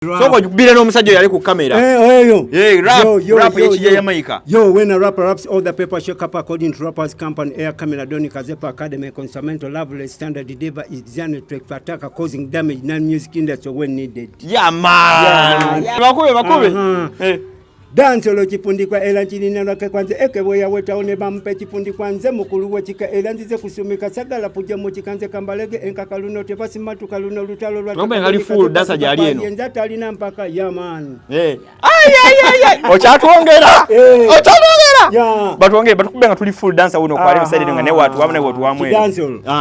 Soko jukubira n'omusajja yali ku kamera. Rap y'ekijja Jamaica. Yo, when a rapper raps, all the paper shake up according to rappers company Air Camera Doni Kazepa Academy Consumental Lovely Standard Deva is designed to attack causing damage non-music industry when needed. Yeah man. Bakube. Dansolo kipundikwa era nchini lwake kwanze ekebwe yawetaone bampe kipundikwa nze mukulu wekika era nzize kusumika sagala puja mu kikanze kambalege enkakaluno tebasimatu kaluno lutalo lwa ngombe ngali full dancer jali eno yenzata alina mpaka yaman ochatwongera batukubenga tuli full dancer uno kwa leo side nga ne watu wamne watu wamwe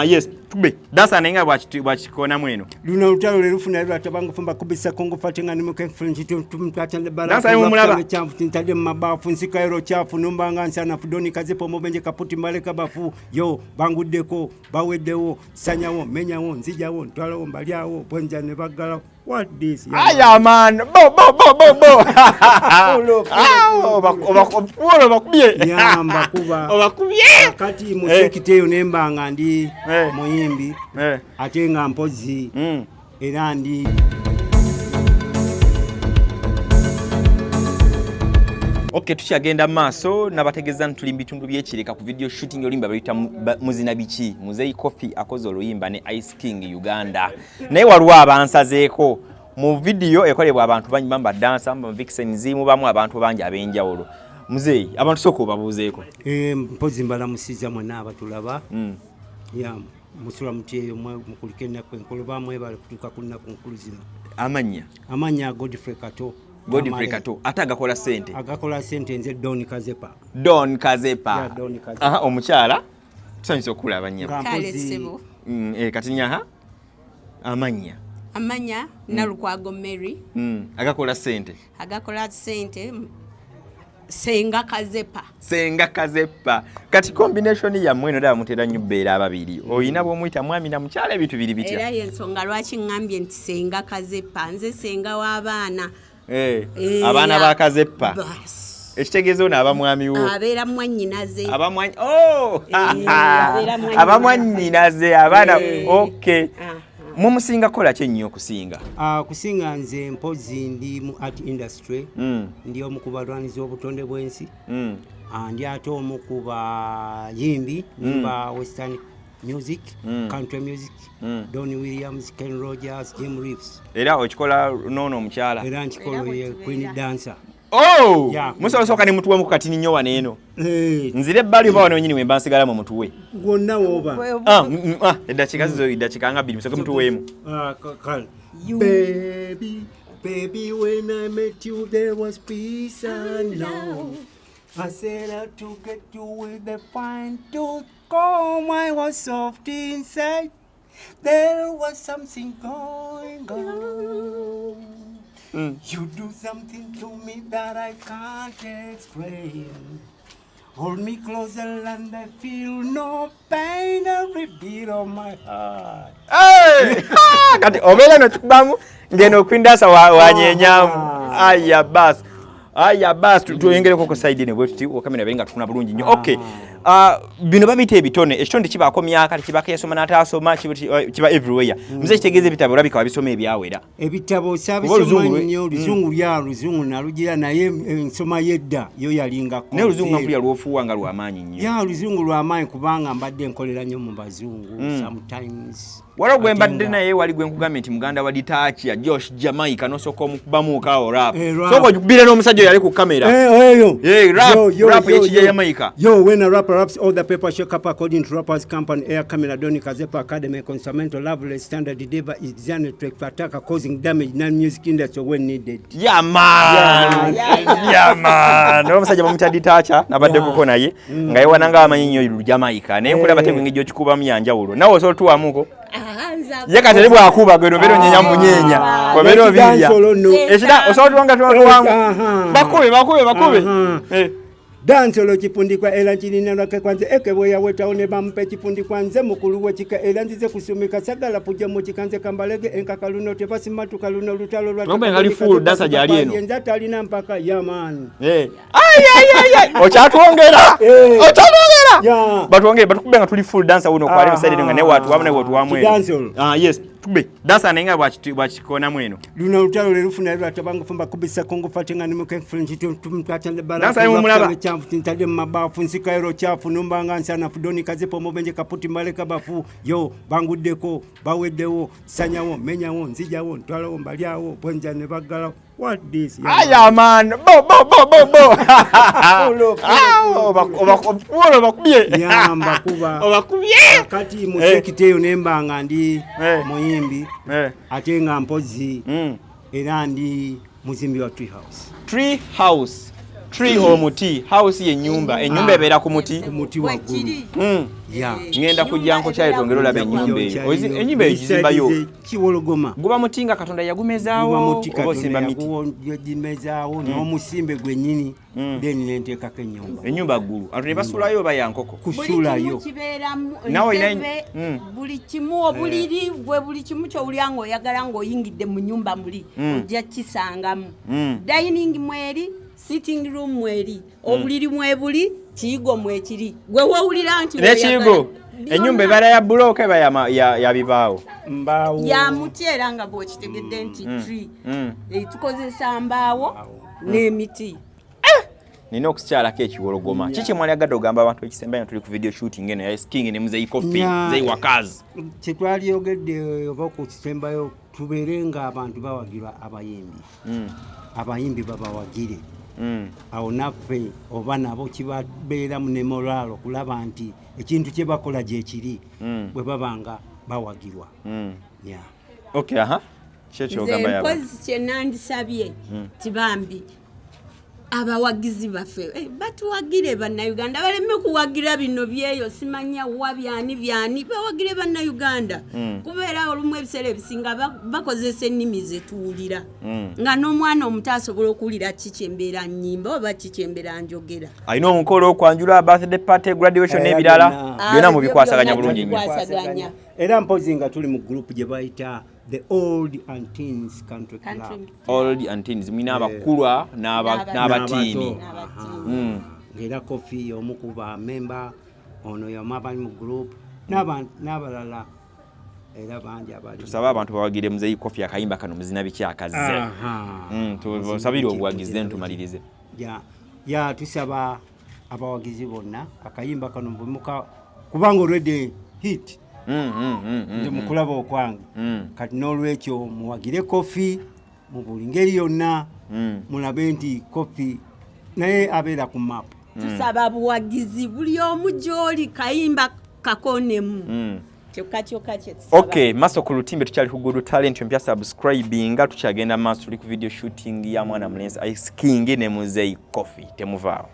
yes tube dancer nenga bwachikona mweno luno lutalo lerufuna lwa tabanga fumba kubisa kongo fatinga ni muke french tumtachande bara dancer yumulaba ntade mabafu nsika ero chafu numbanga nsana fudoni kazepo mobenje kaputi maleka bafu yo bangudeko bawedewo sanyawo menyawo nzijawo ntwalawo mbalyawo bwenja ne bagala what this aya man bo bakubye nyamba kuba obakubye kati musekiteyo nembanga ndi muyimbi atenga mpozi era ndi Okay, tukyagenda maaso nabategeza ntuli bitundu byekireka ku video shooting olimba bayita muzina bichi Muzeyi Coffee akoze oluyimba ne Ice King Uganda naye waliwo abansazeeko mu video ekolebwa abantu banyimba dansa mu vixen zimu bamu abantu bangi abenjawulo Muzeyi abantu soko babuzeeko mpozi mbala musiza mwana abatulaba ya musula mutyeyo mukulikena kwenkolo bamwe bali kutuka kunna kunkuluzina amanya Godfrey Kato atagakola sente nze Don Kazepa aha omukyala tusanyisa okulaba nyama kale sebo kati nyaha amanya Nalukwago Mary agakola sente Senga Kazepa kati combination ya mweno da mutera nyubera ababiri oyina bo muita mwami na mukyala ebitu biri bitya era yensonga lwaki ngambye nti Senga Kazepa nze senga w'abaana abaana ba Kazepa ekitegezo na abamwami wo abeera mwannyinaze abamwannyinaze abaana okay mumusinga kola kyenyo okusinga kusinga nze mpozi ndi mu art industry ndi omukubalwaniza obutonde bwensi ndi ate omukuba yimbi mba western music country music Donny Williams, Ken Rogers, Jim Reeves era okikola nono omukyala era nkikola ye Queen Dancer musolo soka ne mutuwe mukati ninyo waneeno nzire bali bawo nyinyi we mbansigala mu mutuwe gonna woba edakika nga 2 musoke mutuwemu baby when I met you there was peace and love I said out to get you with a fine tooth comb I was soft inside there was something going on You do something to me that I can't explain. Hold me closer and I feel no pain every beat of my heart. Hey! Kati obela no tubamu ngeno kwindasa wanyenyamu. Aya bas tuyengere koko side ne bwetuti okamera benga tufuna bulungi nnyo. Okay. Bino babite ebitone ekitonde kibako myaka kibaka yasoma natasoma kiba everywhere. Mze kitegeze ebitabo labika wabisoma ebyawera. Ebitabo sabisoma nnyo luzungu lya luzungu nalugira naye ensoma yedda yo yalinga ko. Ne luzungu mpya lwofuwa nga lwamanyi nnyo. Ya luzungu lwamanyi kubanga mbadde nkolera nnyo mu bazungu sometimes. Wala gwembadde naye wali gwenkugambye nti muganda wa Ditachi ya Josh Jamaica nosoko mukubamu kawo rap. Soko jukubira n'omusajja yali ku kamera. Rap y'ekijja Jamaica. Yo, when a rapper raps, all the paper shake up according to rappers company Air Camera Doni Kazepa Academy Consumental Lovely Standard Deva is designed to attack causing damage non-music industry when needed. Yeah man. N'omusajja bamuta Ditacha nabadde kuko naye nga yewananga amanyi nnyo Jamaica naye nkulaba tebwengejo kikuba myanjawulo. Nawe osotuwamuko. Yekatele bwakuba gwero bero nyenya munyenya kwa bero bilya ekida osawutunga twangu bakube Dansolo kipundikwa era nchini lwake kwanze ekebwe yawetaone bampe kipundikwa nze mukulu wekika era nzize kusumika sagala puja mu kikanze kambalege enkakaluno tebasimatu kaluno lutalo lwa ngombe ngali full dancer jali eno yenzata alina mpaka yaman ochatwongera batukubenga tuli full dancer uno kwa leo side nga ne watu wamwe yes tube dansa nenga bwakikona mweno luno lutalo lelufuna lwatabanga fumba kubisa kongo fatenga nimuke french tumtwatande bala dansa yo mulaba chafu tintade mabafu nsika yero chafu numbanga nsana fudoni kazepo mobenje kaputi maleka bafu yo banguddeko baweddewo sanyawo menyawo nzijawo ntwalawo mbalyawo bwenja ne bagala what this aya man bo bakubye nyamba kuba obakubye kati musekiteyo nembanga ndi muyimbi ate nga mpozi era ndi muzimbi wa tree house omuti house ye nyumba enyumba ebeera ku muti waggulu ngenda kujjanko kyayetongera olaba ennyumba eyo ennyumba eyo gizimbayo kiwologoma guba muti nga Katonda yagumezaawo obasimba miti yagimezaawo n'omusimbe gwennyini then nenteekako ennyumba ggulu abantu ne basulayo oba yankoko kusulayo buli kimu obuliri gwe buli kimu kyowulira ng'oyagala ng'oyingidde mu nnyumba muli ojja kisangamu dining mweri sitting room mweri obuliri mwebuli kiyigo mwekiri gwe wowulira nti nekiyigo ennyumba ebala ya buloka eba ya bibaawo mbaawo ya muti era nga bw'okitegedde nti tree tukozesa mbaawo n'emiti nina okusikyalako ekiwologoma kiki mwaliagadde ogamba abantu ekisembayo tuli ku video shooting eno ya Ice King ne Muzeeyi Coffee Muzeeyi wakazi kyetwalyogedde oba okukisembayo tubeere nga abantu bawagirwa abayimbi babawagire awo naffe oba nabo kibabeeramu ne moraal okulaba nti ekintu kye bakola gye kiri bwe babanga bawagirwa mpozi kyenandisabye tibambi abawagizi baffe batuwagire bannayuganda baleme kuwagira bino byeyo simanya wa byani bawagire bannayuganda kubeera olumu ebiseera ebisinga bakozesa ennimi zetuwulira nga n'omwana omuto asobola okuwulira kiki embeera nnyimba oba kiki embeera njogera alina omukolo okwanjula birthday party graduation n'ebirala byonna mubikwasaganya bulungi nnyo era mpozi nga tuli mu group gye bayita the Old and Teens Country Club. Old and Teens mwina abakulwa n'abatiini ng'era Coffee omu ku ba member ono y'omu abali mu group n'abalala era bangi abali tusaba abantu bawagire Muzeeyi Coffee akayimba kano muzina biki akaze tubasabire obuwagizi ntumalirize tusaba abawagizi bonna akayimba kano bumuka kubanga already hit nze mukulaba okwange kati n'olwekyo muwagire Coffee mu buli ngeri yonna mulabe nti Coffee naye abeera ku map tusaba buwagizi buli omu gy'oli kayimba kakonemu kyokka kyetusaba okay maso ku lutimbe tukyali ku Good Talent mpya subscribinga tukyagenda maaso tuli ku video shooting ya mwana mulenzi Ice King ne Muzeeyi Coffee temuvaawo